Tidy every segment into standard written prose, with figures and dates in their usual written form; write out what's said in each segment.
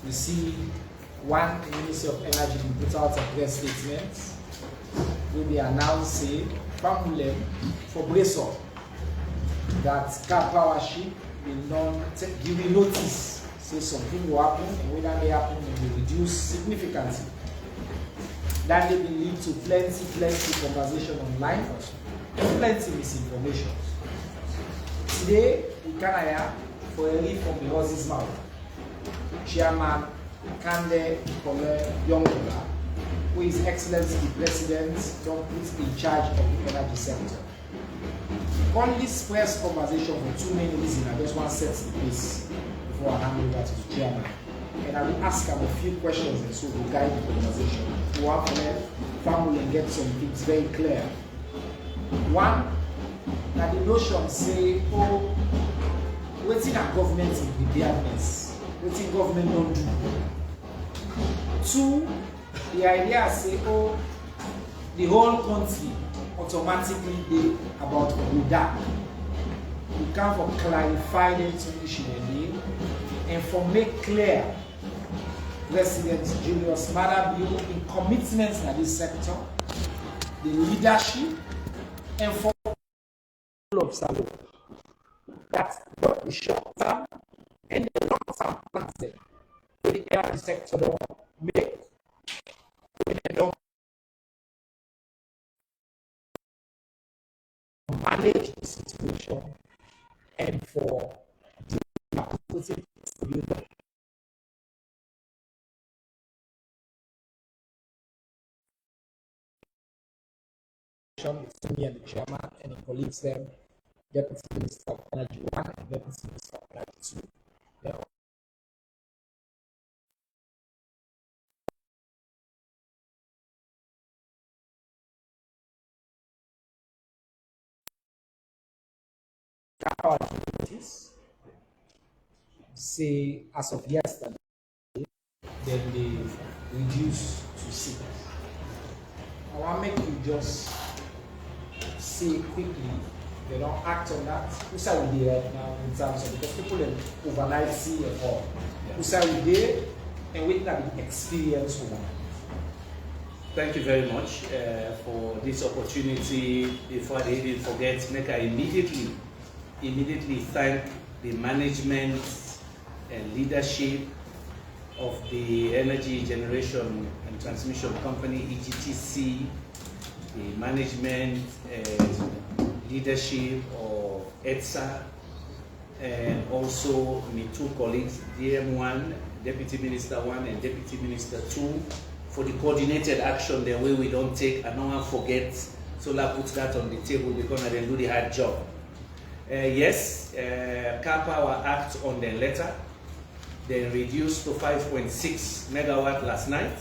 you see one Ministry of Energy put out a press statement where they announce say Famulem for Breso that car power ship will not give you notice, say something will happen, and when that may happen, it will reduce significantly. That may lead to plenty conversation online, plenty misinformation. Today, we can hire for a lead from the horse's mouth. Chairman Kande Kole Yongola, who is Excellency the President, don't put in charge of the energy sector. On this press conversation for two main reasons, I just want to set the pace before I hand over to the chairman. And I will ask him a few questions and so we'll guide the conversation. One family and get some things very clear. One, that the notion say, oh, waiting at government is preparedness. Waiting government don't do. Two, the idea say, oh, the whole country automatically be about that. We can for clarify them to issue and for make clear President Julius Madabio in commitments in this sector, the leadership, and for all of Salo. That's what the short term and the long term plans for the energy sector don't make. They don't manage the situation and for the opposite to me and the chairman and the colleagues them, Deputy Minister of Energy 1 and Deputy Minister of Energy 2. Say as of yesterday, then they reduced to 6. I want to make you just say quickly, they don't act on that. Who say we there right now in terms of because people in overnight see and all. Who say we there and we can experience overnight. Thank you very much for this opportunity. Before I even forget, make I immediately thank the management and leadership of the Energy Generation and Transmission Company, EGTC, the management and leadership of ETSA, and also my two colleagues, DM1, Deputy Minister 1 and Deputy Minister 2, for the coordinated action the way we don't take and no one forgets. Solar puts that on the table because I then do the hard job. Yes, Car Power Act on the letter. They reduced to 5.6 megawatt last night.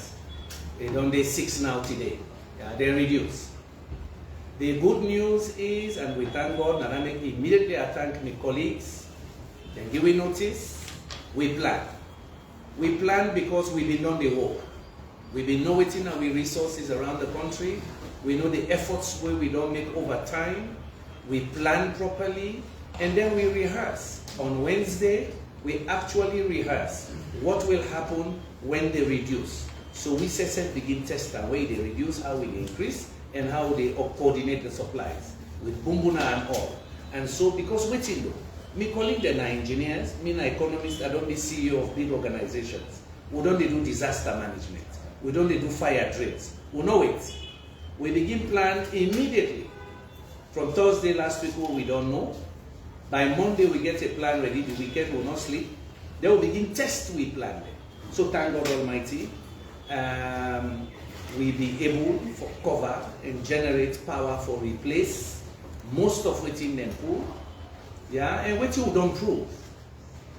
They don't do 6 now today. Yeah, they reduced. The good news is, and we thank God, and I make immediately I thank my colleagues. They give we notice, we plan. We plan because we've been on the work. We've been knowing our resources around the country. We know the efforts where we don't make overtime. We plan properly, and then we rehearse. On Wednesday, we actually rehearse what will happen when they reduce. So we begin test the way they reduce, how we increase, and how they coordinate the supplies with Bumbuna and all. And so because waiting though, me colleague them are engineers, me an economist, I don't be CEO of big organizations. We don't do disaster management. We don't do fire drills. We know it. We begin plan immediately. From Thursday last week, we don't know. By Monday, we get a plan ready. The weekend will not sleep. They will begin test we plan them. So thank God Almighty, we be able to cover and generate power for replace most of what in them pool. Yeah, and what you don't prove.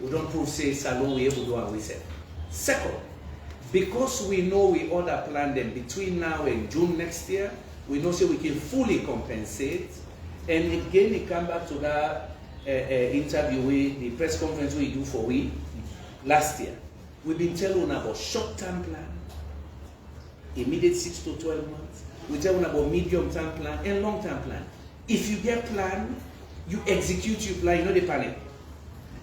We don't prove say salon we able to do what we said. Second, because we know we order plan them between now and June next year, we know say we can fully compensate. And again, it come back to that interview, the press conference we do for we last year. We've been telling about short-term plan, immediate 6 to 12 months. We tell about medium-term plan and long-term plan. If you get plan, you execute your plan, you know the panic.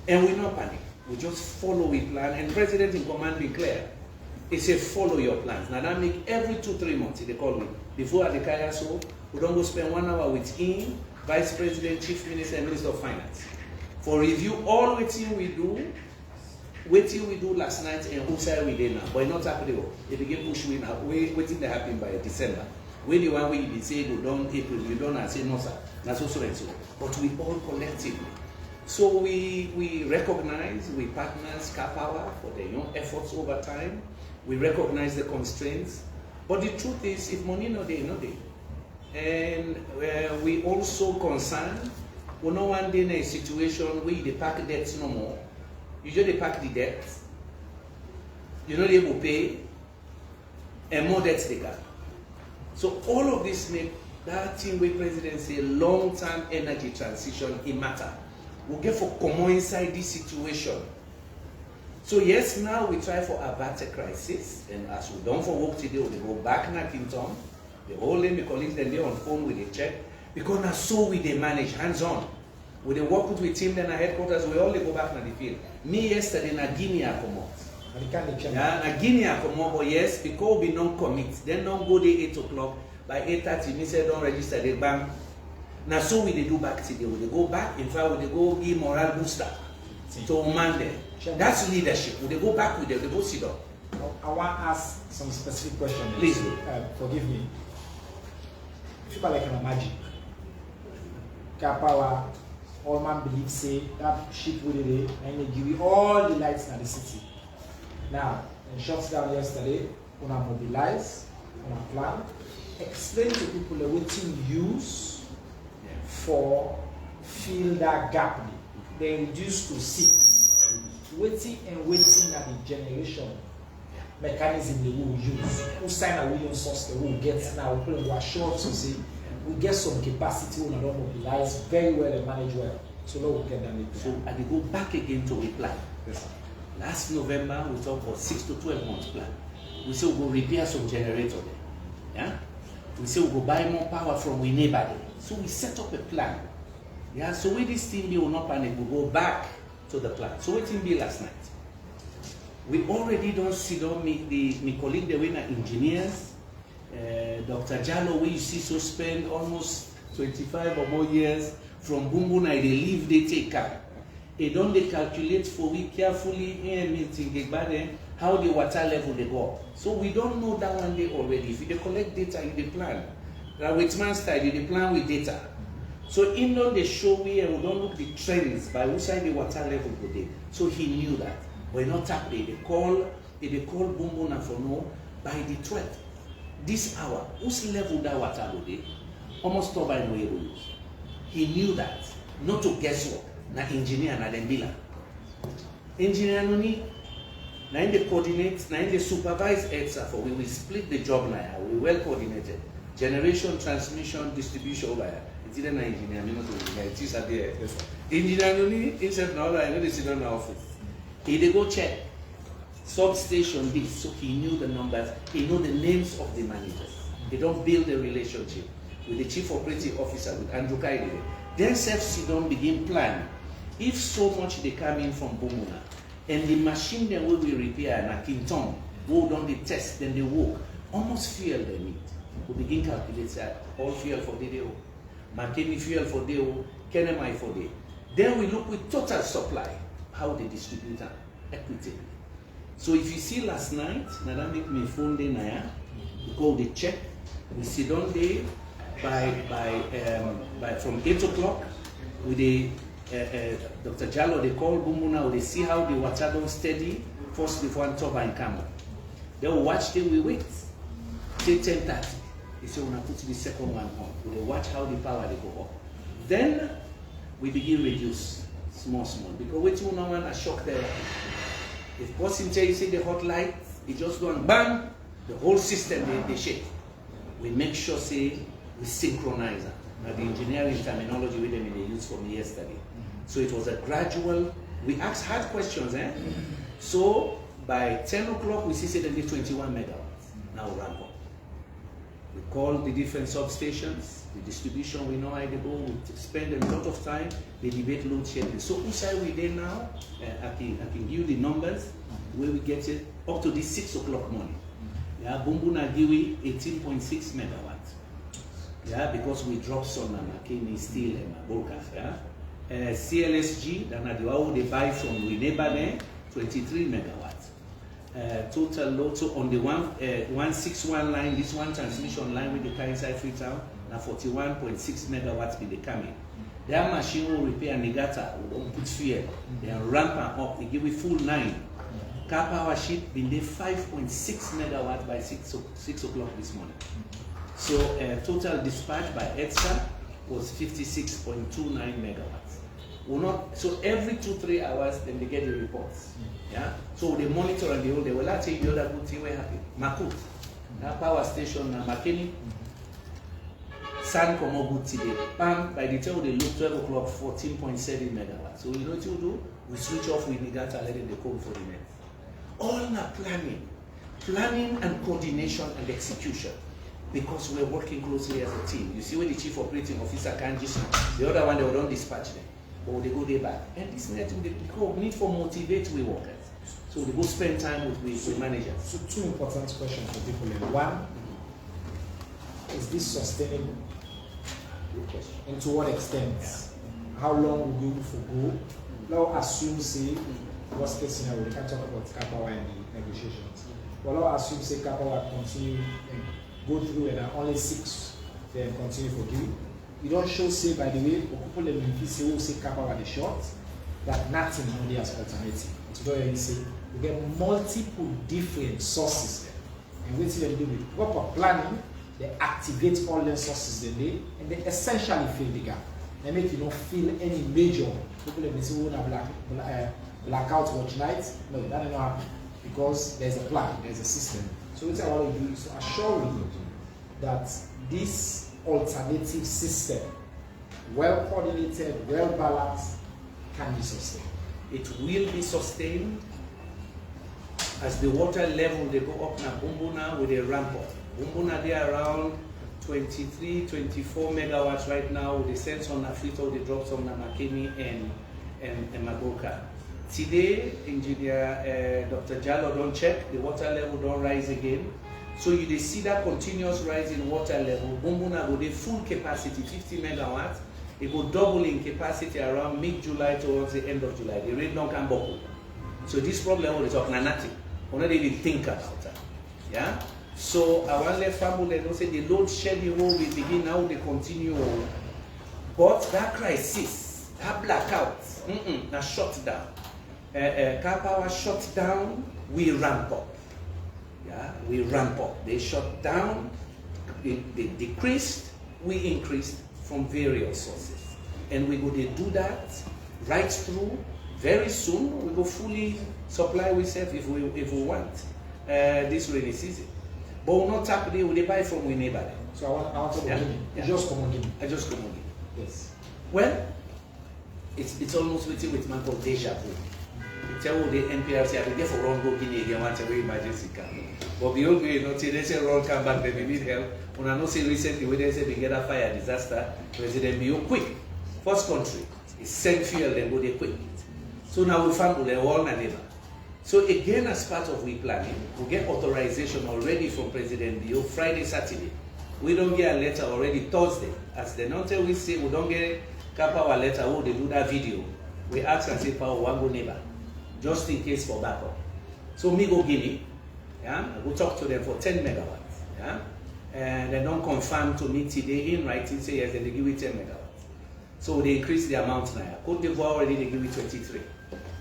And we not panic. We just follow a plan, and President in command be clear. He say follow your plans. Now that make every 2-3 months, they call me. Before the Kaya so, we don't go spend 1 hour with him, Vice President, Chief Minister, and Minister of Finance. For review all waiting we do last night and who say we did now. But not happening. They begin push we now. Waiting to happen by December. We the one we say go down April, you don't and say no sir. That's also and so. But we all collectively. So we recognize, we partners Power for their own efforts over time. We recognize the constraints. But the truth is, if money no day, no day. And we also concerned, we no one day in a situation where they pack debts no more. You just pack the debts. You know they will pay, and more debts they got. So all of this make that thing with President say long-term energy transition in matter. We'll get for common inside this situation. So yes, now we try for avert a crisis, and as we done for work today, we go back in Kington. The whole day, my colleagues, then they on phone with a check, because now so we they manage hands-on. We they work with the team, then at headquarters, we only go back in the field. Me yesterday, na Guinea come out. Yeah, na Guinea come out, but yes, because we don't commit, then don't go there 8 o'clock. By 8:30, me say don't register the bank. Now so we they do back today. We they go back, in fact, we they go give moral booster to Monday. That's leadership. We they go back with them, they go sit down. I want to ask some specific questions. Please do. Forgive me. People like a magic. Power, all man believe say that ship with it and they give you all the lights in the city. Now, in shots down yesterday, we mobilize, we plan, explain to people the what you use for fill that gap. They reduce to 6. Waiting and waiting at the generation mechanism they will use. Who sign a William source they will get now, we put in short to say we get some capacity we don't mobilize very well and manage well. So now we get them. So I go back again to a plan. Yes, sir. Last November we talked about 6 to 12 months plan. We say we go repair some generator there. Yeah? We say we go buy more power from we neighbor there. So we set up a plan. Yeah, so with this team we will not panic, we go back to the plan. So what team be last night? We already don't sit down my colleague the winner engineers, Dr. Jallo, we you see so spend almost 25 or more years from Bumbuna, they leave, they take care. They don't they calculate for we carefully how the water level they go up. So we don't know that one day already. If you collect data, you dey plan. With man style, you dey plan with data. So in on the show we don't look the trends by which side the water level go there. So he knew that. We're not happy. They call Bumbuna for no by the 12th. This hour, whose level that water go there? Almost top by no use. He knew that. Not to guesswork. Na engineer na dem bila. Engineer no need. Na in the coordinate, na in the supervise ETSA for we will split the job now. We well coordinated. Generation, transmission, distribution over here. It's either na engineer, me not engineer. It is at there. Engineer no need. Instead now I know they sit on the office. He they go check substation this, so he knew the numbers. He know the names of the managers. They don't build a relationship with the chief operating officer with Andrew Kaide. Then sit down begin plan. If so much they come in from Bumuna, and the machine then will be repaired na Kington, go down the test, then they work. Almost fuel they need. We begin calculate that all fuel for the day, Makeni fuel for the day, Kenemai for the day. Then we look with total supply, how they distribute them equitably. So if you see last night, Nada make me phone day naya, we go the check, we sit down there by from 8 o'clock with the Dr. Jallo, they call Bumbuna, they see how the water don't steady, first before one turbine come up. They will watch, they will wait. Till 10:30. They say, we're going to put the second one on. They watch how the power they go up. Then we begin reduce small, because we two no one are shocked there. If person tell you see the hot light, it just go and bang, the whole system they shake. We make sure say we synchronize them. Now the engineering terminology with them they used for me yesterday. So it was a gradual, we asked hard questions, So by 10 o'clock we see say they need 21 megawatts. Now ramp up. We call the different substations, the distribution, we know how they go, we spend a lot of time, they debate load shedding. So which side we there now? I can give you the numbers where we get it up to this 6 o'clock morning. Yeah, Bumbuna Giwi 18.6 megawatts. Yeah, because we dropped some Makini steel and Maboka. Yeah. CLSG, they buy from Winebane, 23 megawatts. Total load, so on the 161 line, this one transmission line with the car inside Freetown, now 41.6 megawatts be the coming. Their machine will repair Nigata, we don't put fuel, they ramp up, they give it full 9. Car power sheet been there 5.6 megawatts by 6 o'clock this morning. So total dispatch by ETSA was 56.29 megawatts. So every 2-3 hours, then they get the reports. Yeah. So they monitor and they will tell you the other good thing will happen. Makut, that power station, Makeni, San Komo good today. Bam, by the time they look 12 o'clock, 14.7 megawatts. So you know what you do? We switch off with Nigata and let them come for the net. All are planning and coordination and execution. Because we're working closely as a team. You see when the chief operating officer can't just, the other one they don't dispatch them. Or they go there back. And this net they need for motivate we workers. So they go spend time with managers. So 2 important questions for people. One, is this sustainable? Good question. And to what extent? Yeah. How long will you go? Now assume, say, worst case scenario, we can talk about Kapawa and the negotiations. But now assume, say, Kapawa continue and go through and only 6 then continue for you. You don't show, say, by the way, people in say, who say Kapawa the short, that nothing only as alternative. It's very say, we get multiple different sources there. And what they do with proper planning, they activate all the sources they need, and they essentially fill the gap. They make you not feel any major. People may say, oh, blackout watch nights. No, that doesn't happen. Because there's a plan, there's a system. So what I want to do is to assure you that this alternative system, well coordinated, well balanced, can be sustained. It will be sustained as the water level they go up now. Bumbuna with a ramp up. Bumbuna they are around 23, 24 megawatts right now. They send some Afrito, they drop some Namakeni and Magoka. Today, engineer Dr. Jallo don't check, the water level don't rise again. So you see that continuous rise in water level. Bumbuna go the full capacity, 50 megawatts. It will double in capacity around mid-July towards the end of July. The rain don't come back. So this problem is of nothing. We don't even think about that. Yeah? So I want to let family know say the load shedding will begin now, they continue. But that crisis, that blackout, that shut down. Car power shut down, we ramp up. Yeah, we ramp up. They shut down, they decreased, we increased from various sources. And we go to do that right through. Very soon, we go fully supply ourselves if we want this rainy season. But we're not tap there, we buy from we neighbor. So I want to give me. Just come on, give me. I just come on. Yes. Well, it's almost with man called deja vu. Tell the NPRC, I think for wrong go Guinea again, want to emergency come. But beyond we not they say wrong come back, then we need help. When I know say recently when they say they get a fire disaster, President Bio quick. First country is send fuel, then go there quick. So now we found the whole neighbor. So again, as part of we planning, we get authorization already from President Bio Friday, Saturday. We don't get a letter already Thursday. As the note we say we don't get Kapawa letter, oh they do that video. We ask and say power one go neighbor. Just in case for backup. So me go Guinea, yeah, I go talk to them for 10 megawatts, yeah, and they don't confirm to me today in writing, say yes, then they give me 10 megawatts. So they increase the amount now. Cote d'Ivoire already they give me 23,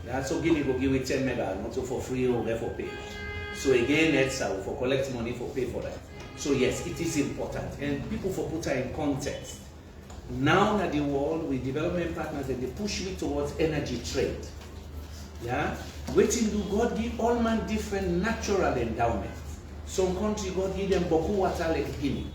yeah, so Guinea go give me 10 megawatts, not so for free or for pay. So again, it's for collect money for pay for that. So yes, it is important, and people for put her in context. Now that the world with development partners, and they push me towards energy trade. Yeah, waiting do God give all man different natural endowments. Some country God give them boku water like Guinea.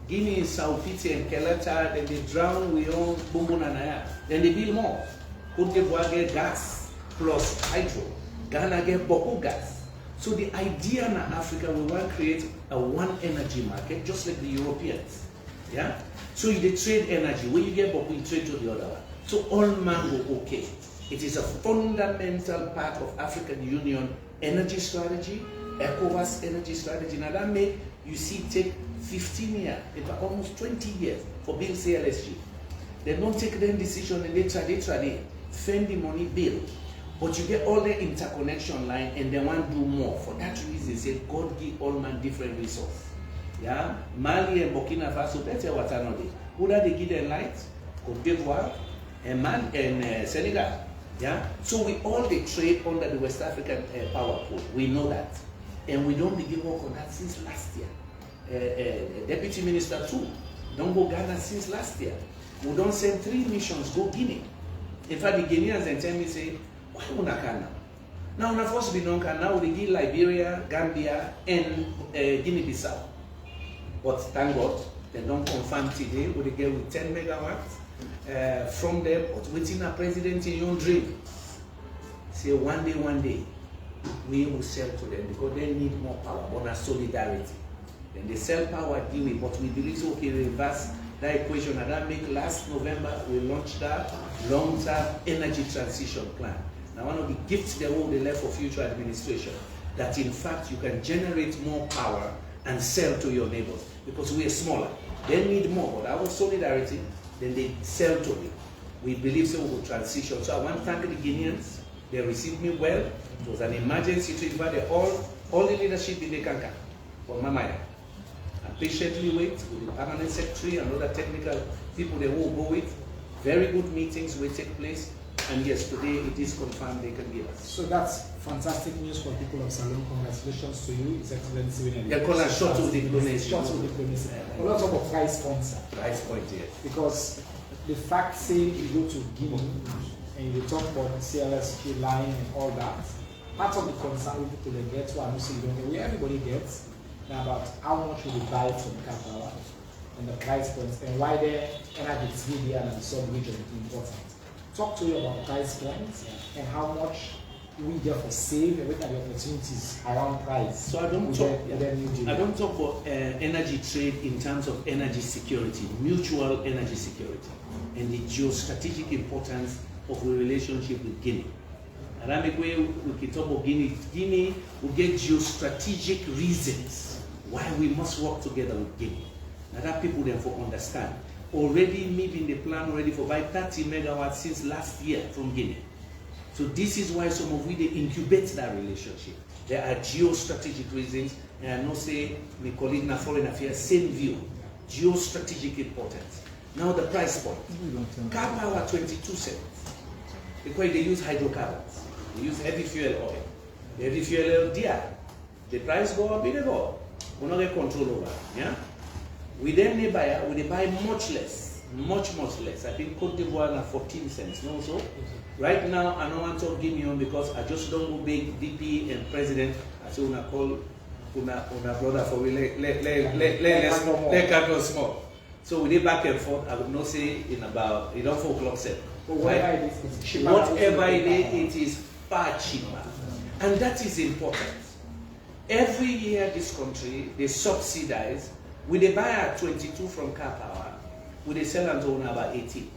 Guinea is Sao Piti and Kelata, then they drown we own Bumbuna Naya. Then they build more. Cote d'Ivoire get gas plus hydro. Ghana get boku gas. So the idea in Africa, we want to create a one energy market, just like the Europeans. Yeah? So you trade energy. When you get but we trade to the other one. So all man go okay. It is a fundamental part of African Union energy strategy, ECOWAS energy strategy. Now that make you see take 15 years, in fact almost 20 years for build CLSG. They don't take their decision and they trade, spend the money, build. But you get all the interconnection line and they want to do more. For that reason, say God give all man different resource. Yeah? Mali and Burkina Faso, better what I know. Who that they give them light? Cote d'Ivoire and Senegal. Yeah? So we all they trade under the West African power pool. We know that. And we don't begin work on that since last year. Deputy Minister too. Don't go Ghana since last year. We don't send 3 missions, go Guinea. In fact, the Guineans then tell me, say, why una can now? Now, first we don't can now we give Liberia, Gambia, and Guinea-Bissau. But thank God, they don't confirm today. We get with 10 megawatts from them. But within a president in your dream, say one day, we will sell to them because they need more power, more solidarity. Then they sell power, give it. But we believe okay, reverse that equation. And that make last November we launched that long-term energy transition plan. Now, one of the gifts they left for future administration, that in fact you can generate more power and sell to your neighbors because we are smaller. They need more, but our solidarity, then they sell to me. We believe so we will transition. So I want to thank the Guineans. They received me well. It was an emergency to invite all the leadership in the Kanka for Mamaya. I patiently wait with the permanent secretary and other technical people they will go with. Very good meetings will take place. And yes, today it is confirmed they can give us. So that's fantastic news for people of Salon. Congratulations to you, His Excellency. They call us short of diplomacy. Short of diplomacy. A lot of price points. Price point, yes. Because the fact say you go to Guinea and you talk about CLSG line and all that, part of the concern with people they get to and also you don't know where everybody gets now about how much will you buy from Kapawa and the price points and why the energy is really and the sub-region is important. Talk to you about price points and how much we therefore save and what are the opportunities around price. So I don't talk about energy trade in terms of energy security, mutual energy security, and the geostrategic importance of the relationship with Guinea. And I make way we can talk about Guinea. Guinea will get geostrategic reasons why we must work together with Guinea. Now that people therefore understand. Already meeting the plan already for by 30 megawatts since last year from Guinea. So this is why some of we they incubate that relationship. There are geostrategic reasons, and I know say my colleague in foreign affairs, same view. Geostrategic importance. Now the price point. Car power 22 cents. Because they use hydrocarbons. They use heavy fuel oil. The heavy fuel oil there. The price go up, it go up. We don't get control over. Yeah? We then they buy much less. Much less. I think Cote d'Ivoire na 14 cents. No, so right now I don't want to give me on because I just don't go big VP and president. I say una call una brother for we let capital small. So we did back and forth. I would not say in about 4 o'clock set. Whatever it is, it is far cheaper. And that is important. Every year this country, they subsidize. When they buy at 22 from car power, when they sell and own about 18.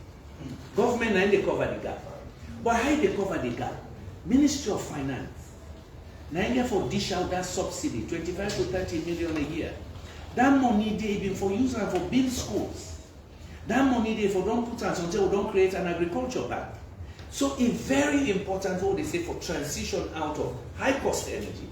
Government now they cover the gap. But how they cover the gap? Ministry of Finance. Now for dish out that subsidy, 25 to 30 million a year. That money they even for use and for build schools. That money they for don't put us until we don't create an agriculture bank. So it's very important what they say for transition out of high cost energy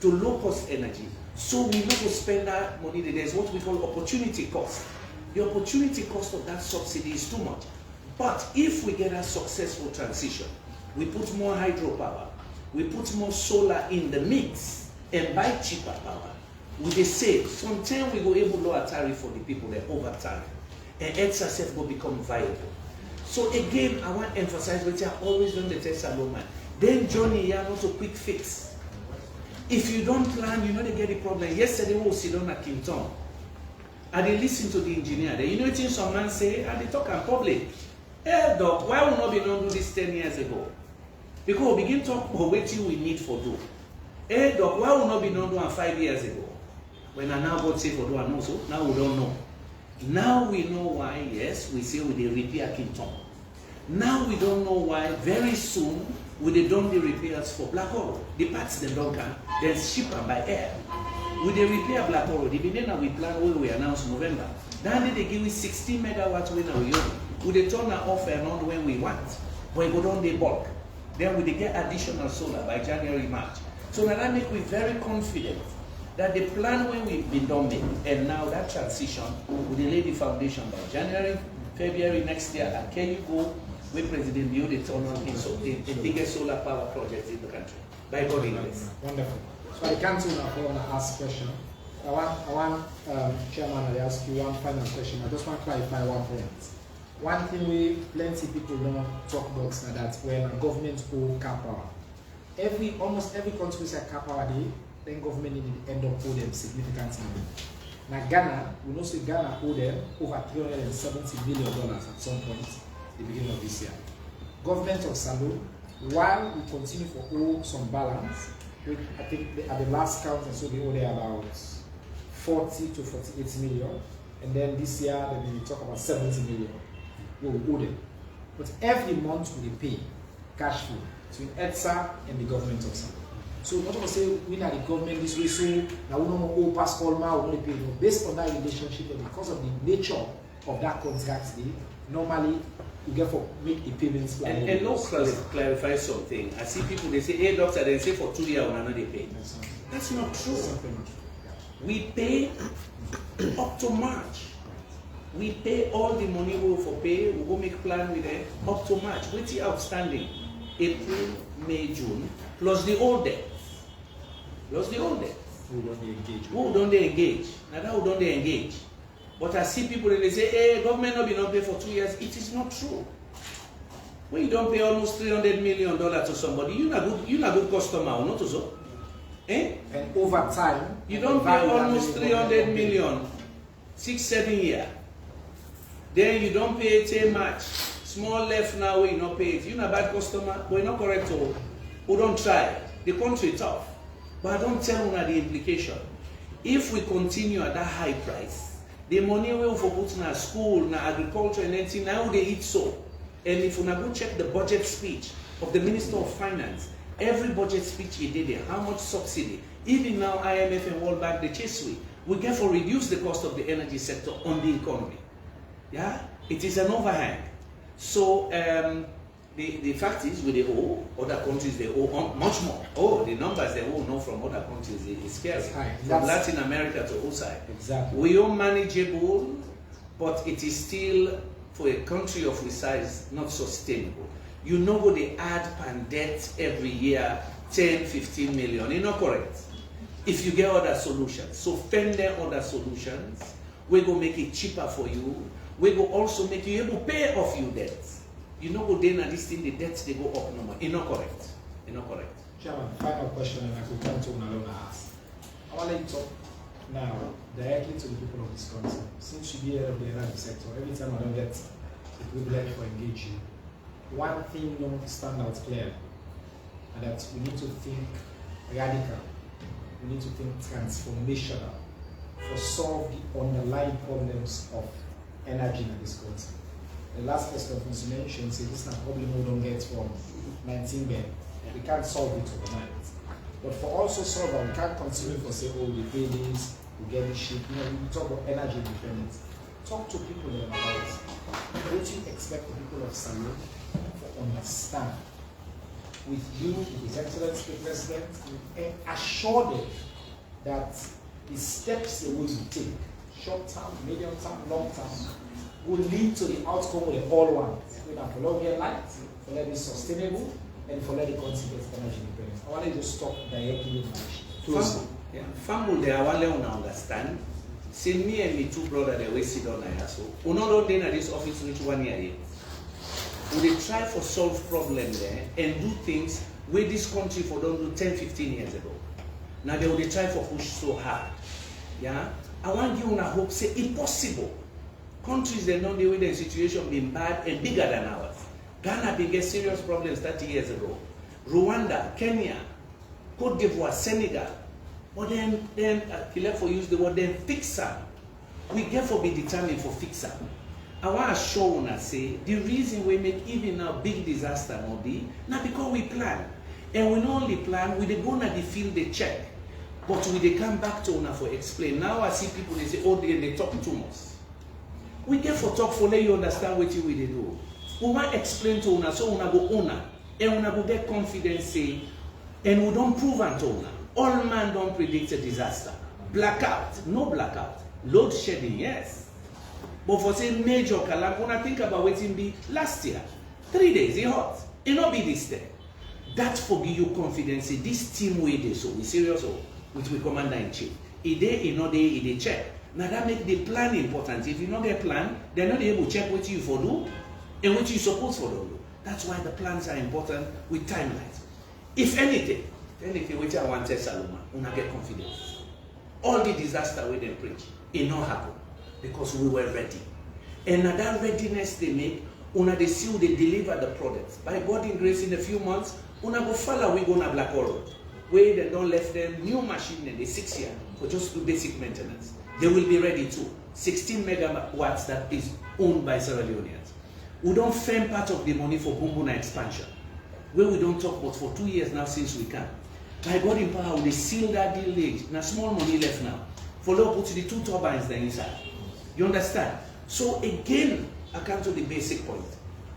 to low cost energy. So we need to spend that money. There's what we call opportunity cost. The opportunity cost of that subsidy is too much. But if we get a successful transition, we put more hydropower, we put more solar in the mix and buy cheaper power, we dey save. Sometimes we go able to lower tariff for the people that over tariff. And XSF will become viable. So again, I want to emphasize what I always done the test alone. Then Johnny, you are not a quick fix. If you don't plan, you know they get the problem. Yesterday we sit down at Kingston. And they listen to the engineer. You know what some man say, and they talk in public. Hey doc, why would not be done do this 10 years ago? Because we begin to talk about what we need for do. Hey, doc, why would not be known one 5 years ago? When I now got safe for do and so now we don't know. Now we know why, yes, we say we dey repair Kinton. Now we don't know why very soon we dey done the repairs for Black Oro. The parts they don't come, then ship them by air. We dey repair Black Oro. The beginning we plan when we announce November. Now they give we 16 megawatts when we use. We dey turn that off and on when we want. But we go down the bulk. Then we dey get additional solar by January, March. So now that make we very confident that the plan when we've been done made, and now that transition, we lay the foundation by January, February next year, and can you go with President Bio to turn on the biggest solar power project in the country by God English. Wonderful. So I can't want to ask a question. I want Chairman, I ask you one final question. I just want to clarify one point. One thing we plenty people don't talk about is that when a government owe car power, almost every country say car power day, then government need to end up owe them significant money. Now Ghana, we know say Ghana owe them over $370 billion at some point at the beginning of this year. Government of Salou, while we continue to owe some balance, I think at the last count, so they owe them about 40 to 48 million, and then this year then we talk about 70 million. We owe them. But every month we pay cash flow between EDSA and the government of Salou. So not to say we are the government this way, so now we don't owe pass all my we only pay. No, based on that relationship and because of the nature of that contract, normally you get for make the payments plan. And let's clarify something. I see people they say, hey doctor, they say for 2 years when they pay. That's not true. We pay up to March. We pay all the money we for pay, we go make plan with them up to March. What's the outstanding? April, May, June, plus the old debt. Plus the old debt. Who don't they engage? Who don't they engage? Now that who don't they engage? But I see people and they say, hey, government not be not pay for 2 years. It is not true. When you don't pay almost $300 million to somebody, you're not good customer, or not so? Eh? And over time, you don't pay almost 300 million, 6-7 years. Then you don't pay it too much. Small left now, you not pay it. You're not a bad customer, but you're not correct. Who don't try. The country is tough. But I don't tell you the implication. If we continue at that high price, the money we will put in our school, in agriculture, and anything, now they eat so. And if we go check the budget speech of the Minister of Finance, every budget speech he did there, how much subsidy, even now IMF and World Bank, they chase we get for reduce the cost of the energy sector on the economy. Yeah, it is an overhang. So the fact is, with the owe, other countries they owe much more. Oh, the numbers they owe no from other countries is scary. From Latin America to outside. Exactly. We are manageable, but it is still for a country of this size not sustainable. You know what they add pan debt every year, 10, 15 million. It's not correct. If you get other solutions, so fend them other solutions. We go make it cheaper for you. We go also make you able to pay off your debts. You know what then this thing, the debts they go up no more. It's not correct. It's not correct. Chairman, final question and I could come to Unalona ask. I want to talk now directly to the people of this country. Since you be head of the energy sector, every time I don't get a privilege for engage you, one thing don't stand out clear, and that we need to think radical. We need to think transformational for solve the underlying problems of energy in this country. The last press conference you mentioned said this is a problem we don't get from 19 bed. We can't solve it overnight. But for also solve it, we can't continue for say, oh, we pay this, we get this shit. You know, we talk about energy independence. Talk to people about what you expect the people of Salou to understand. With you, with His Excellency the President, and assure them that the steps they will take, short term, medium term, long term, will lead to the outcome we all want. We can follow their light, for let it sustainable, and for let the consequence energy independence. I want to just stop directly with my Family, I want to understand. See me and my two brothers, they will sit down here. So, we not in this office which 1 year yet. We try for solve problem there and do things where this country for don't do 10, 15 years ago. Now they will try for push so hard. Yeah, I want you to hope say impossible. Countries that know the way the situation been bad and bigger than ours. Ghana been get serious problems 30 years ago. Rwanda, Kenya, Cote d'Ivoire, Senegal. But then he left for use the word, then fix up. We get for be determined for fix up. I want to show una say, the reason we make even now big disaster no be, now because we plan. And we not only plan, we dey go na the field, they check. But we dey come back to una for explain. Now I see people, they say, oh, they talk too much. We get for talk for let you understand what we dey do. We want to explain to una, so una go una. And una go get confidence say, and we don't prove unto una. All man don't predict a disaster. Blackout, no blackout. Load shedding, yes. But for say major calamity, when I think about what it be last year, 3 days, it hot. It not be this day. That for give you confidence. Say, this team way they so we serious with we commander in chief. It day, it not day, it they check. Now that make the plan important. If you not get plan, they're not able to check what you for do and what you supposed for do. That's why the plans are important with timelines. If anything, which I want to tell Saloma, una get confidence. All the disaster we didn't preach, it not happen because we were ready. And now that readiness they make, una they see they deliver the products. By God in grace, in a few months, una go follow we go na Black Road. Where they don't left them new machine in the 6 year for just do basic maintenance. They will be ready too. 16 megawatts that is owned by Sierra Leoneans. We don't fend part of the money for Bumbuna expansion. Where we don't talk about for 2 years now since we can. By God in power, they seal that deal late. Now small money left now. Follow put the 2 turbines there inside. You understand? So again, I come to the basic point.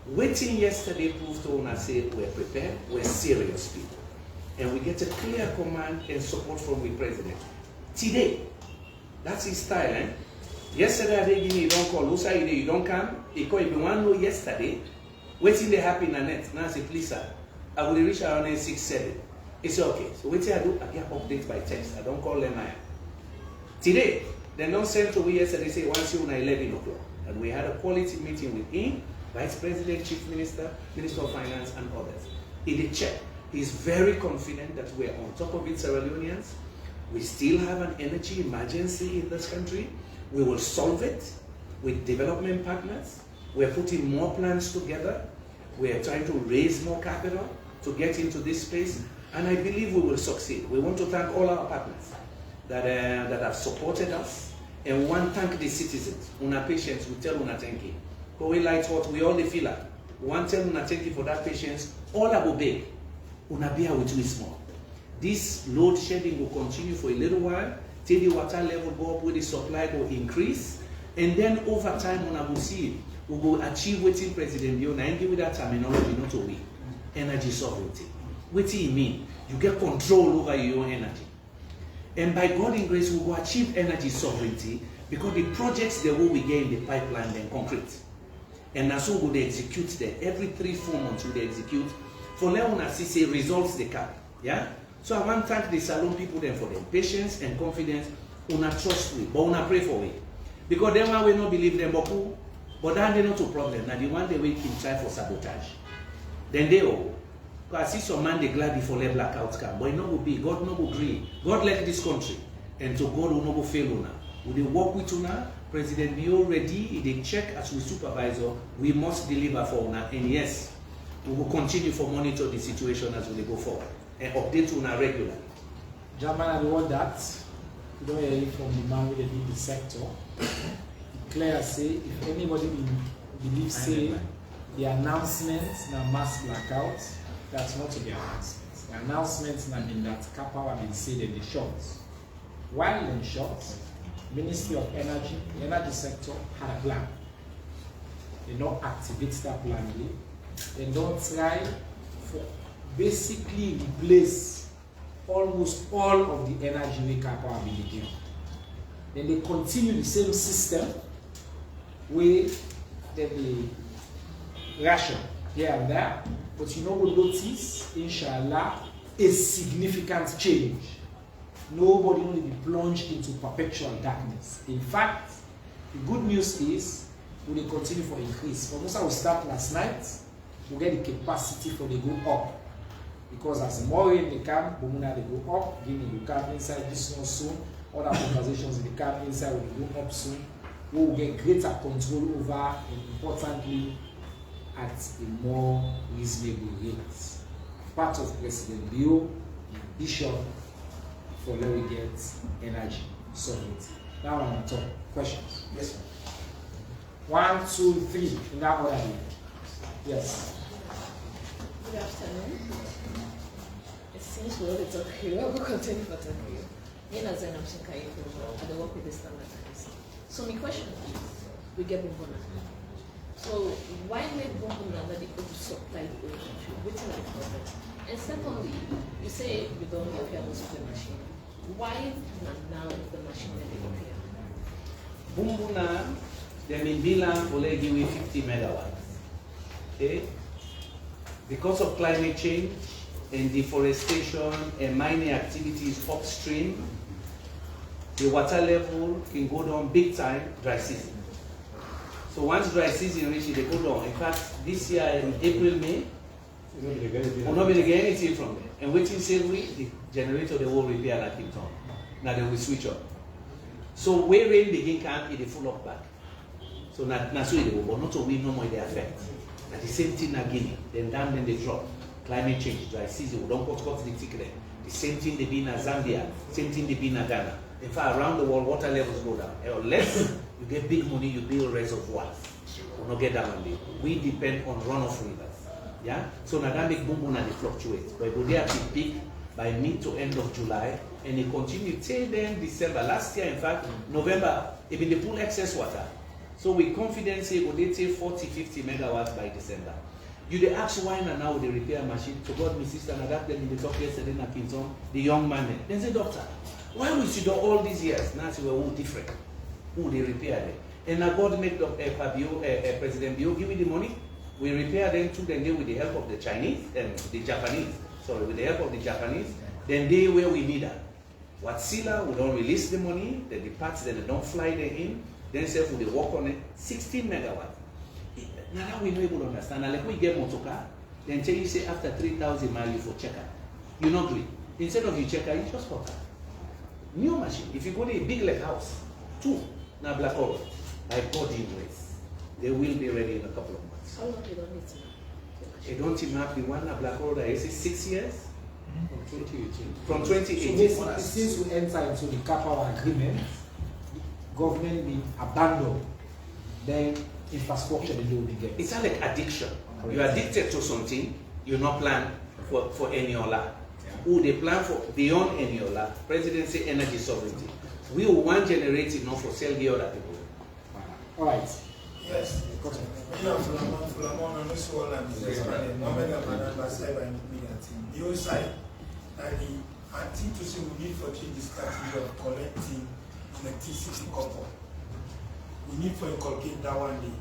Waiting yesterday proved to us say we're prepared, we're serious people. And we get a clear command and support from the president. Today, that's his style, eh? Yesterday, they give me, you don't call. Usa, you don't come. He called if you want to know yesterday, waiting they happen in the net. Now I say, please, sir, I will reach around 6, 7. He said, okay. So waiting I do, I get updates by text. I don't call them. Today, they don't send to me yesterday, say, once you 11 o'clock. And we had a quality meeting with him, Vice President, Chief Minister, Minister of Finance, and others. He did check. He's very confident that we're on top of it, Sierra Leoneans. We still have an energy emergency in this country. We will solve it with development partners. We're putting more plans together. We're trying to raise more capital to get into this space. And I believe we will succeed. We want to thank all our partners that have supported us. And we want to thank the citizens. Una patience, we tell una thank you. Because we like what we all feel like. We want to tell una thank you for that patience. All I will beg, una bear with we small. This load shedding will continue for a little while till the water level go up, where the supply will increase, and then over time, when I will see, we will achieve what President Leone and give that terminology, not to we, energy sovereignty. What do you mean? You get control over your own energy. And by God in grace, we will achieve energy sovereignty because the projects that we get in the pipeline then concrete. And that's what they execute there. Every 3-4 months, we execute. For Leone, say results they come. Yeah? So I want to thank the Salon people then for their patience and confidence. Una trust me, but una pray for me. Because them one will not believe them, but then they not a problem. Now the one they will keep try for sabotage. Then they all. Because I see some man they glad before let blackout come. But it not will be. God not will agree. God like this country. And to God will not will fail una. Will they work with una? President be all ready. If they check as we supervisor, we must deliver for una. And yes, we will continue to monitor the situation as we go forward. And update una regularly. German, I want that. You don't hear it from the man with the sector. Clear say, if anybody believes say the announcements na mass blackout, that's not to the announcements. The announcements na mean that Kappa have been said in the short. While in short, Ministry of Energy, the energy sector had a plan. They don't activate that plan yet. They don't try for basically replace almost all of the energy we Kappa have been getting. Then they continue the same system where they ration here and there, but you know we'll notice, inshallah, a significant change. Nobody will be plunged into perpetual darkness. In fact, the good news is we will continue for increase. For most we start last night, we get the capacity for the go up. Because as more rain they come, Bumuna they go up, Guinea will come inside this one soon, other conversations they come inside will go up soon. We will get greater control over, and importantly, at a more reasonable rate. Part of President Leone vision for where we get energy sovereignty. Now on top. Questions? Yes, sir. 1, 2, 3 in that order. Yes. Good afternoon. It seems we already talk here. We'll continue for talking. Me as an option can you I work with the standard times. So my question is, we get Bumbuna. So why make Bumbuna that the old supply the old country? Which are the problem? And secondly, you say you don't repair most of the machine. Why now is the machine that they repair? Bumbuna, they mean Bilan will give you 50 megawatts. Okay? Because of climate change and deforestation and mining activities upstream, the water level can go down big time dry season. So once dry season reaches, they go down. In fact, this year in April, May, we're not going to get anything from it. And waiting February, the generator they will repair and keep on. Now they will switch up. So where rain begin come, it full up back. So now so they will, but not so we no more they affect. Now the same thing again. Then down then they drop. Climate change, dry season, we don't cut the ticket. The same thing they be in Zambia, same thing they be in Ghana. In fact, around the world, water levels go down. Unless you get big money, you build reservoirs. We don't get that one. We depend on runoff rivers. Yeah? So now that make boom and they fluctuate. But they have to peak by mid to end of July, and they continue till then December. Last year, in fact, November, even they pull excess water. So with confidence, they will take 40, 50 megawatts by December. You they ask why now with the repair machine. To God, my sister, and that them in the talk yesterday in Kinton, the young man. Then say, doctor, why we see all these years? Now we were all different. Who they repair them? And now God made President Bio give me the money. We repair them too. Then they with the help of the Chinese and the Japanese. Sorry, with the help of the Japanese. Then they where we need them. Watsila, we don't release the money. Then the parts then they don't fly them in. Then self we work on it. 16 megawatts. Now we know able to understand. Now, like we get motorcar, then tell you say after 3,000 miles you for checker. You not agree. Instead of you checker, you just for car. New machine. If you go to a big like house, 2 now black oil, by body race, they will be ready in a couple of months. How long do you don't need to map? They don't map the one black oil that is 6 years. From 2018. From 2018. So since we enter into the Kapawa agreement, the government will abandon then infrastructure they will be getting. It's like addiction. You're addicted to something, you not plan for any other. Who they plan for beyond any other. Presidency, energy sovereignty. We will one generate enough for sell the other people. All right. Yes. The other side, I think to say we need for change the strategy of collecting electricity couple. We need for inculcate that one day.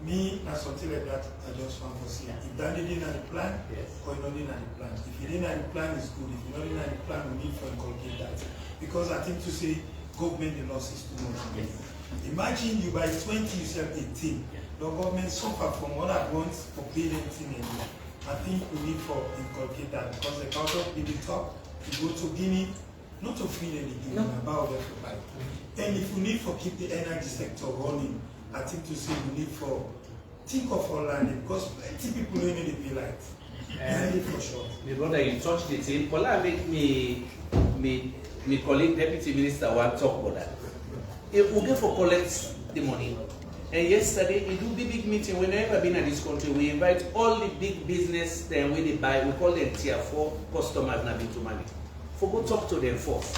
Me, that's something like that I just want to see. If that didn't have the plan, yes. Or you don't have the plan. If you didn't have the plan, it's good. If you don't have the plan, we need for inculcate that. Because I think to say government the loss is too much. Yes. Imagine you by 20, you sell 18. The government suffer from what I want for paying anything anymore. I think we need for inculcate that because the culture in the top, you go to Guinea, not to feed any Guinea, about that for buy. And if we need for keep the energy sector running, I think to say we need for think of our land because plenty people don't need to pay light. For sure. My brother, you touched the thing. Paula make me colleague deputy minister want talk about that. If we go for collect the money. And yesterday, we do big meeting. We've never been in this country. We invite all the big business then when they buy, we call them tier 4 customers now to money. For go talk to them first.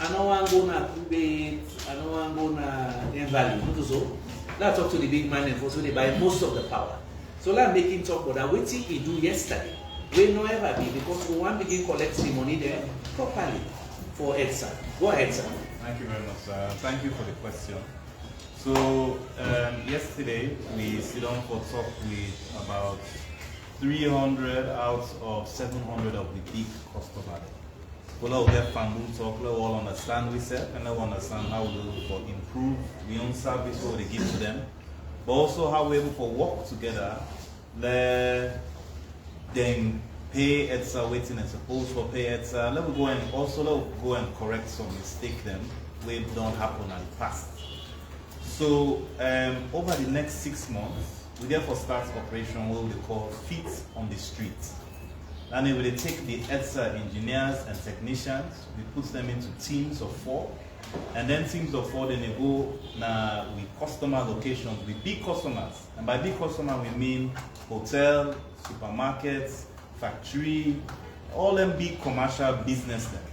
I don't want to go na Kuwait, I don't want to go na Value. So, let's talk to the big man and first, so they buy most of the power. So let's make him talk about that. What he do yesterday, we no ever be because we want to begin collect the money there properly for EDSA. Go ahead, sir. Thank you very much, sir. Thank you for the question. So yesterday we sit down for talk with about 300 out of 700 of the big customers. We'll all get family talk, we'll all understand we said, and we'll understand how we will improve the own service what we give to them, but also how we're able to work together, let them pay EDSA waiting and supposed for pay EDSA. Let me go and also go and correct some mistake them which don't happen in the past. So over the next 6 months, we therefore start operation what we call feet on the street. And then we take the EDSA engineers and technicians, we put them into teams of 4. And then teams of 4, then they go with customer locations, with big customers. And by big customer, we mean hotel, supermarkets, factory, all them big commercial business them.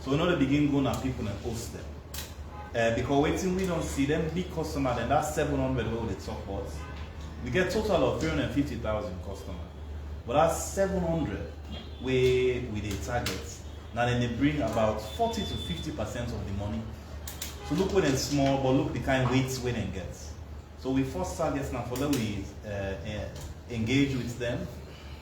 So we know they begin going at people and host them. Because waiting, we don't see them big customers, then that's 700 where they talk about. We get total of 350,000 customers. But that's 700 where we they target. Now then they bring about 40 to 50% of the money. So look when it's small, but look the kind of weights when it gets. So we first target now for them we engage with them.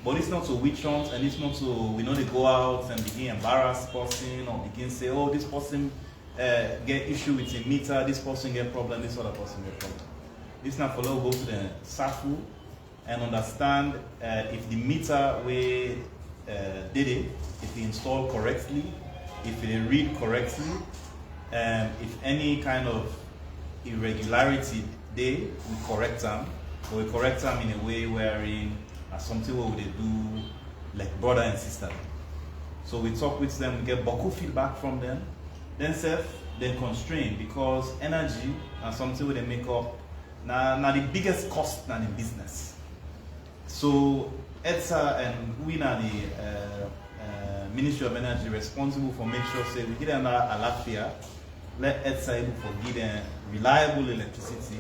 But it's not to witch hunt, and it's not to, we know they go out and begin embarrass person or begin say, oh, this person get issue with a meter, this person get problem, this other person get problem. This now for them go to the SAFU and understand if the meter we did it, if it installed correctly, if it read correctly, if any kind of irregularity they we correct them, but we correct them in a way wherein something what they do like brother and sister. So we talk with them, we get boku feedback from them, then constrain because energy and something where they make up now the biggest cost in the business. So EDSA and we are the Ministry of Energy responsible for make sure say we get an alafia, let EDSA able for give them reliable electricity.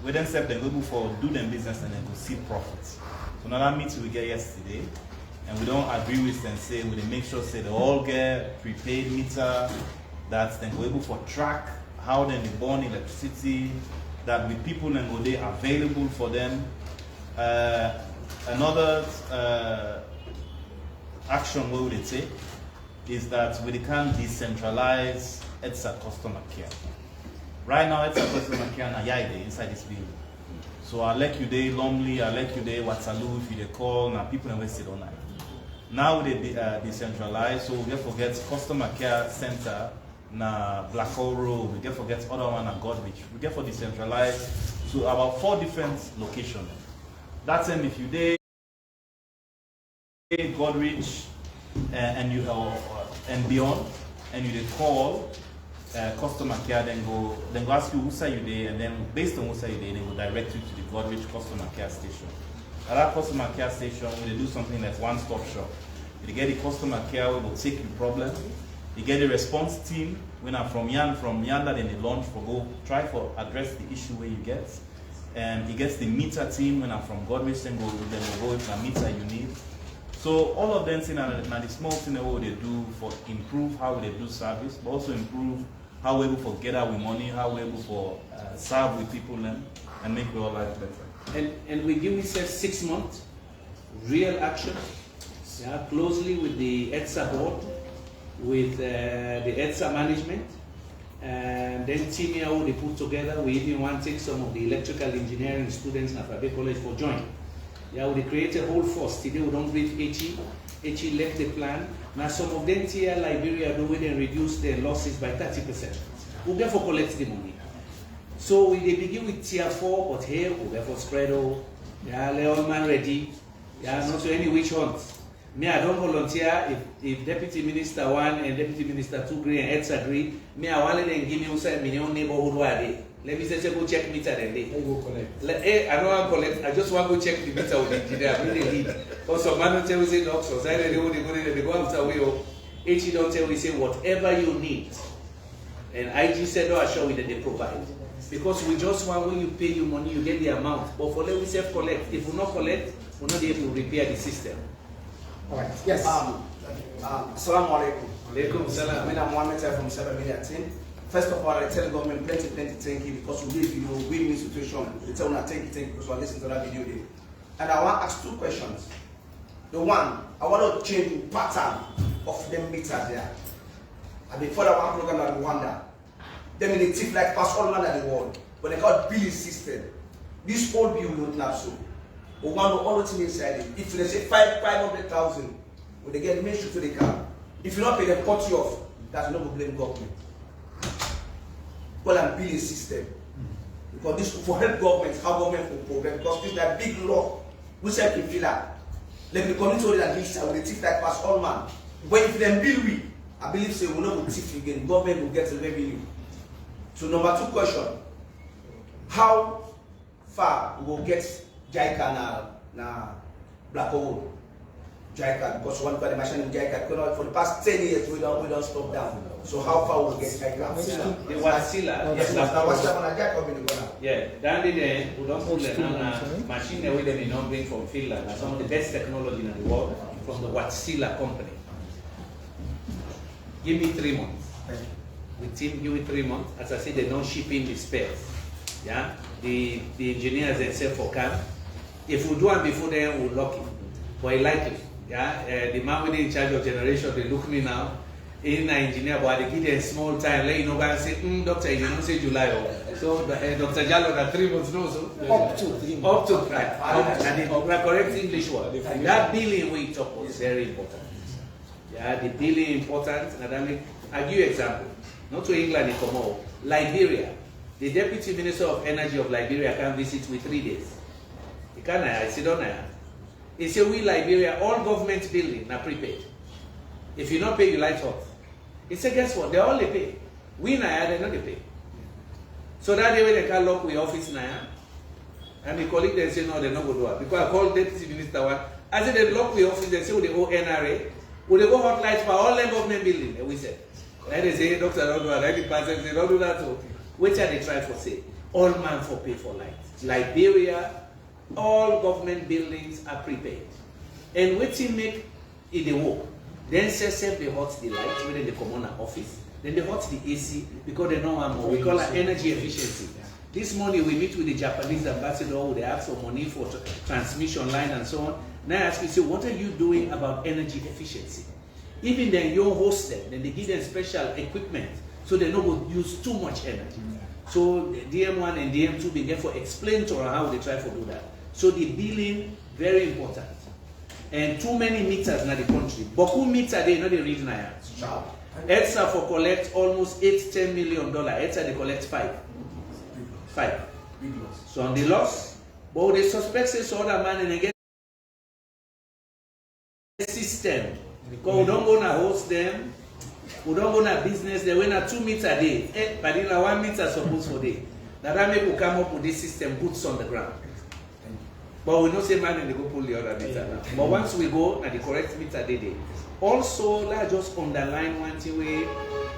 We then set them able for do them business and then go see profits. So now that meeting we get yesterday, and we don't agree with them say we make sure say they all get prepaid meter, that then go able for track how then they burn electricity, that with people then go they available for them. Another action we will take is that we can decentralize EDSA customer care. Right now, EDSA customer care na Yaide inside this building. So I like you there, Lumley, I like you there, Waterloo, if you call, now people never sit all night. Now they decentralize, so we get forget customer care center na Blackwell Road, we get forget other one na Godrich. We get for decentralize to about 4 different locations. That's if you there Godrich and you and beyond, and you they call customer care, then go ask you who say you there, and then based on who say you there, they will direct you to the Godrich customer care station. At that customer care station, they do something like one-stop shop. They get the customer care, we will take your problem. They get the response team when I'm from Yanda, then they launch for go try for address the issue where you get. And he gets the meter team when I'm from Godrich, then go with the meter you need. So all of them things are the small thing what they do for improve how they do service, but also improve how we're able to get our money, how we're able to serve with people and make our life better. And we give ourselves 6 months, real action, closely with the EDSA board, with the EDSA management, and then team here who they put together. We even want to take some of the electrical engineering students in Afabe College for join. Yeah, we create a whole force. Today we don't brief HE. HE left the plan. Now some of them here, Liberia, do we then reduce their losses by 30%. We'll therefore collect the money. So they begin with tier 4, but here we'll therefore spread all. Yeah, Leone man ready. Yeah, not so any witch hunt. Me, I don't volunteer if Deputy Minister 1 and Deputy Minister 2 agree and heads agree. Me, I want them give me outside my own neighborhood where they. Let me say go check meter then they. Go collect. I don't want to collect. I just want to go check the meter with the engineer. I really need. Because some man don't tell me say no, so they go after we. HE don't tell me say whatever you need. And IG said no, assure we that they provide. Because we just want when you pay your money, you get the amount. But for let we self collect. If we not collect, we're not able to repair the system. All right. Yes. Assalamu alaikum. Alaikum salam. I'm Mohammed from 7 million team. First of all, I tell the government plenty thank you because we live in a win-win situation. They tell me thank you because I listen to that video there. And I want to ask 2 questions. The one, I want to change the pattern of them meters there. And before that one program in Rwanda, them in the thief like pass all land in the world. But they got billing system. This old bill don't have so. But one of all the things inside it. If they say 500,000, when they get mentioned to the car, if you not pay them 40 off, that's no blame government. Well, and billing system. Because this for help governments, how government will problem. Because this is that big law. We say in Villa. Like the community already at least I will thief like pass all man. But if them bill we, I believe say we will not thief again. Government will get the revenue. So number 2 question: how far we will get JICA na black hole? JICA, because one got the machine in JICA for the past 10 years we don't stop down. So how far will we get JICA? The Wasilla, yes, Now what's that one? JICA in the corner. yeah, down there, we don't put the machine that we don't bring from Finland. Some of the best technology in the world from the Wasilla company. Give me 3 months. With team, give me 3 months. As I said, they're not shipping the spares. Yeah, the engineers themselves for camp. If we do it before then, we'll lock it. But likely, yeah, the man with in charge of generation, they look me now. In an engineer, but they give them small time. Let you know, and say, doctor, you don't say July. So Dr. Jallo, that 3 months, no, so Up to 3 months. up to right. And the correct English word. That billing we talk was very important. Yeah, the billing important. And I'll give you an example. Not to England, in Como, Liberia. The Deputy Minister of Energy of Liberia can visit with 3 days. He can't, I sit on there. He said, we Liberia, all government building are prepaid. If you not pay, you light off. He said, guess what? They all they pay. We Naya, they not they pay. So that day when they can lock with office Naya, and the colleague they say, no, they're not going to do it. Because I called Deputy Minister one, I said, they lock with office, they say, they owe NRA, will they go hot lights for all the government building? And we said, and they say, doctor, don't do that. 90% say, don't do that. So, which are they trying for say? All man for pay for lights. Liberia, all government buildings are prepaid. And what you make it the work. Then self they hot the lights within the communal office. Then they hot the AC because they know more. We call it energy efficiency. This morning we meet with the Japanese ambassador. They ask for money for transmission line and so on. Now I ask you, say, what are you doing about energy efficiency? Even then you host them, then they give them special equipment so they don't use too much energy. So the DM1 and DM2 begin for explain to how they try to do that. So the billing, very important. And too many meters in the country. Boku meter they know they read now. EDSA for collect almost $8-10 million. EDSA they collect 5. So on the loss, but they suspect say so other man and again system. Because we don't go to host them, we don't go to business, they win a 2 meter a day. But in a 1 meter suppose for day. That make we come up with this system, boots on the ground. But we don't say man and they go pull the other meter now. But once we go at the correct meter they did. Also, let's just underline one thing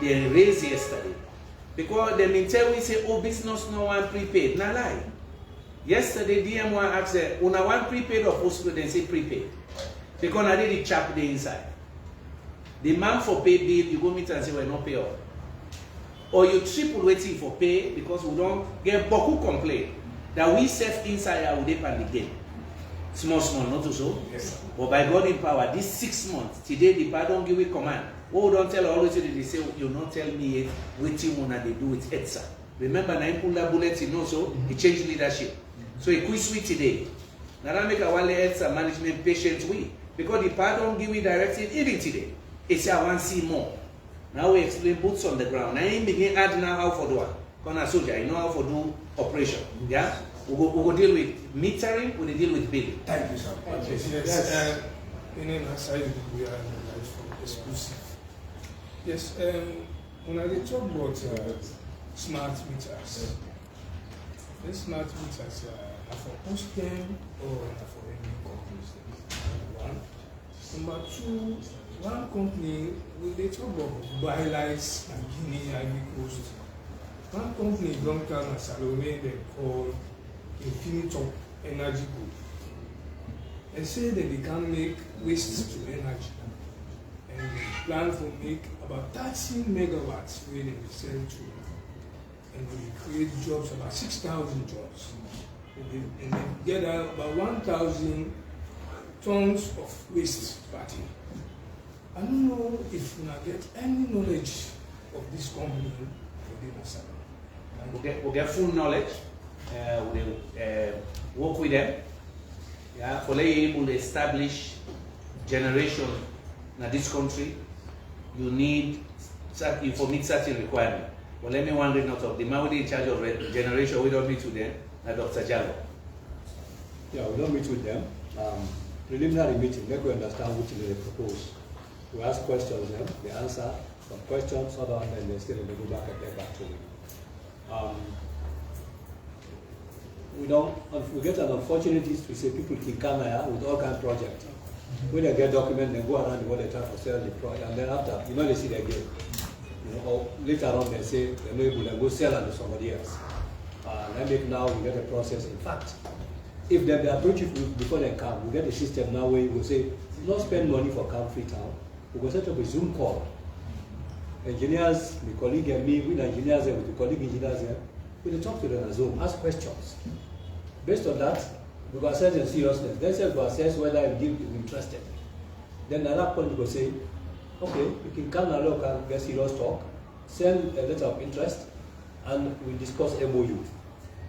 they raised yesterday. Because they mean tell we say, oh, business no one prepaid. Now lie. Yesterday DM1 asked una one prepaid or postpaid, then say prepaid. Because I did the chap the inside. The man for pay bill, you go meet and say we're not pay up. Or you triple waiting for pay because we don't get boku complain that we self inside our day and the game. Small, not to so. Yes, but by God in power, this 6 months, today the pardon give a command. Oh, don't tell always they say you not tell me yet waiting when they do with EDSA. Remember, I pull that bullet in also, he changed leadership. So he quit sweet today. Now I make a one EDSA management patient we. Because the pardon give me directive even today. It's I want to see more. Now we explain boots on the ground. Now I begin add now how for do one. Because a soldier, you know how for do operation. Yeah? We go deal with metering, we deal with billing. Thank you, sir. Yes, in an aside, we are exclusive. Yes, when I talk about smart meters, these smart meters are for hosting or for any companies. One. Number two, one company, they talk about buy lights and Guinea, Ivory Coast. One company don't come as Salome, they call Infinitum Energy Group. They say that they can make waste to energy. And they plan to make about 13 megawatts where they will sell to. And they will create jobs, about 6,000 jobs. And they get about 1,000 tons of waste per day. I don't know if we get any knowledge of this company within Asaba. We'll get full knowledge. We'll work with them. Yeah, for being able to establish generation in this country, you need to meet certain requirements. Well, let me one read out of the man in charge of generation. We don't meet with them. Dr. Jallo. Yeah, we don't meet with them. preliminary meeting, make we understand which they propose. We ask questions, they answer some questions, other and then they still go back and get back to me. We get an unfortunate history, say people can come here with all kinds of projects. When they get documents, they go around the world, they try to sell the project, and then after, they see the again. Or later on they say they're not able to go sell it to somebody else. And I make now we get a process. In fact, if they approach you before they come, we get a system now where we say, not spend money for Camp Freetown. We go set up a Zoom call. Engineers, the colleague and me, with engineers there, with the colleague engineers there, we talk to them on Zoom, ask questions. Based on that, we go assess the seriousness. Then we go assess whether you're interested. Then at that point we go say, okay, you can come and look and get serious talk, send a letter of interest, and we discuss MOU.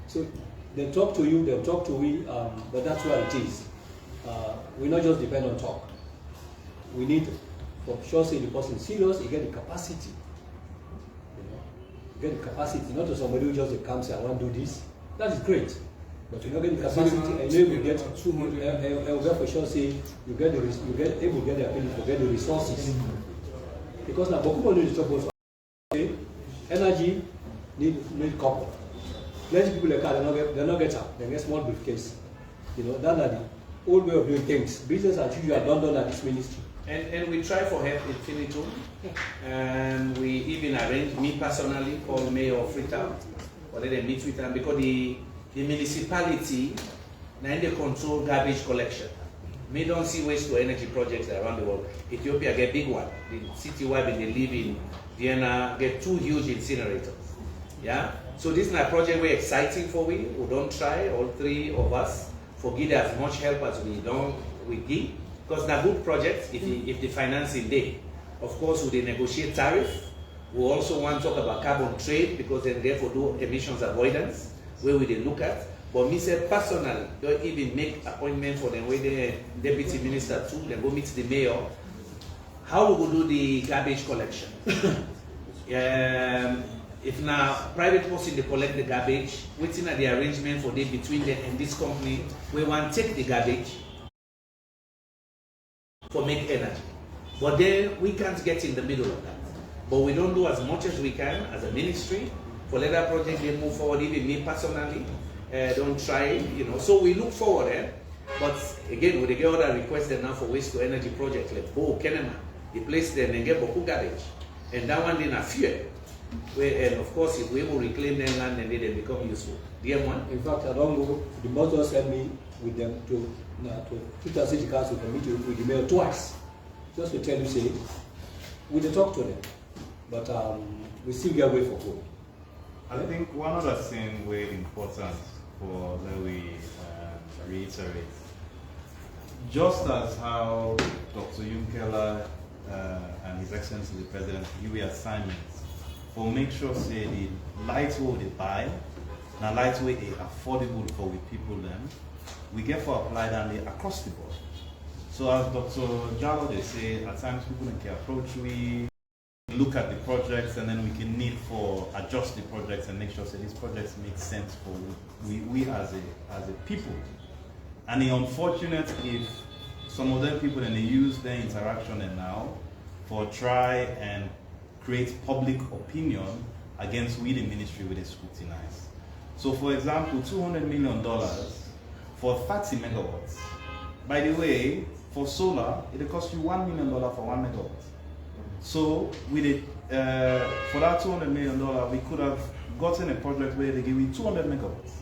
So they talk to you, they'll talk to we, but that's where it is. We not just depend on talk. We need, for sure, say the person serious, you get the capacity. You get the capacity, not to somebody who just comes and I want to do this. That is great. But you don't get the capacity, and you will get 200. And will get for sure say you get able to get the ability to get the resources. Because now, Bokubo need to talk about energy need couple. Plenty people like that they not get up. They get small briefcase. That's the old way of doing things. Business as usual done at this ministry. And we try for help infinitum. And we even arrange, me personally, call Mayor of Freetown, or let them meet with them because the municipality now they control garbage collection. We don't see waste to energy projects around the world. Ethiopia get big one. The city where they live in Vienna get 2 huge incinerators. Yeah. So this is a project very exciting for we. We don't try, all 3 of us, for give as much help as we give. Because they're good projects if the financing there. Of course, we negotiate tariff. We also want to talk about carbon trade because then therefore do emissions avoidance, where we they look at. But me say personally, don't even make appointment for them where the deputy minister too, then go meet the mayor. How we will do the garbage collection? If now private person they collect the garbage, waiting at the arrangement for them between them and this company, we want to take the garbage for make energy. But then we can't get in the middle of that. But we don't do as much as we can as a ministry for let that project they move forward. Even me personally, don't try, So we look forward, but again, we get other requests now for waste to energy projects like Bo Kenema, the place there and get Boku garbage, and that one in a fear. And of course, if we will reclaim their land and they become useful. DM1. In fact, I don't know. The mother sent me with them to Twitter City Council to meet with the mayor twice, just to tell you, say, we did talk to them, but we still get way for good. I think one other thing very important for that we reiterate, just as how Dr. Yunkela and His Excellency the President give assignments for make sure say the light way they buy, and light way is affordable for the people then, we get for apply that across the board. So as Dr. Jallo they say, at times people can approach we look at the projects and then we can need for adjust the projects and make sure that these projects make sense for we as a people. And the unfortunate if some of them people and they use their interaction and now for try and create public opinion against we the ministry with a scrutinize. So for example, $200 million for 30 megawatts. By the way, for solar, it costs you $1 million for 1 megawatt. So we did, for that $200 million, we could have gotten a project where they give you 200 megawatts.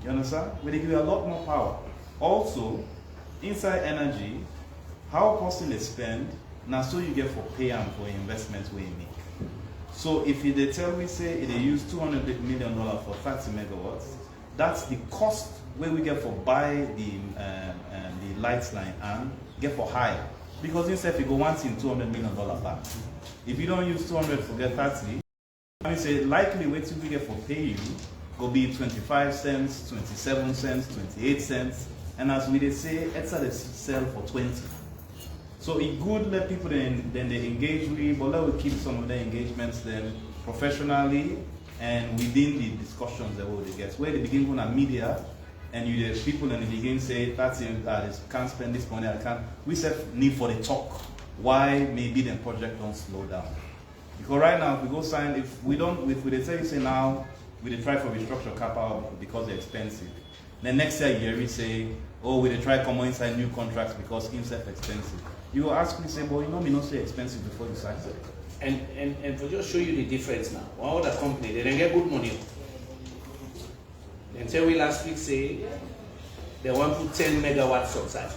You understand? Where they give you a lot more power. Also, inside energy, how person they spend, now so you get for pay and for investments we make. So if they tell me say they use $200 million for 30 megawatts, that's the cost where we get for buy the lights line and get for high. Because instead you go once in $200 million back. If you don't use 200 for get 30, I mean say likely wait till we get for pay you go be 25 cents, 27 cents, 28 cents, and as we they say, it's they sell for 20. So it good let people then they engage with, but let we keep some of their engagements then professionally and within the discussions that they get. Where they begin going to media and you the people in the beginning say that's it, can't spend this money, I can't. We said need for the talk. Why maybe the project don't slow down? Because right now, if we go sign, if we they say now, we try for restructure capital because they're expensive. Then next year, we say, oh, we try come inside new contracts because himself expensive. You will ask me, say, well, you know me not say expensive before you sign it. And for just show you the difference now, one other company, they don't get good money. And so we last week say, they want to put 10 megawatts on site.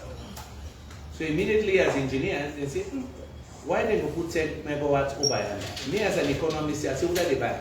So immediately as engineers, they say, why they go put 10 megawatts over here? Me as an economist, I say, where they buy?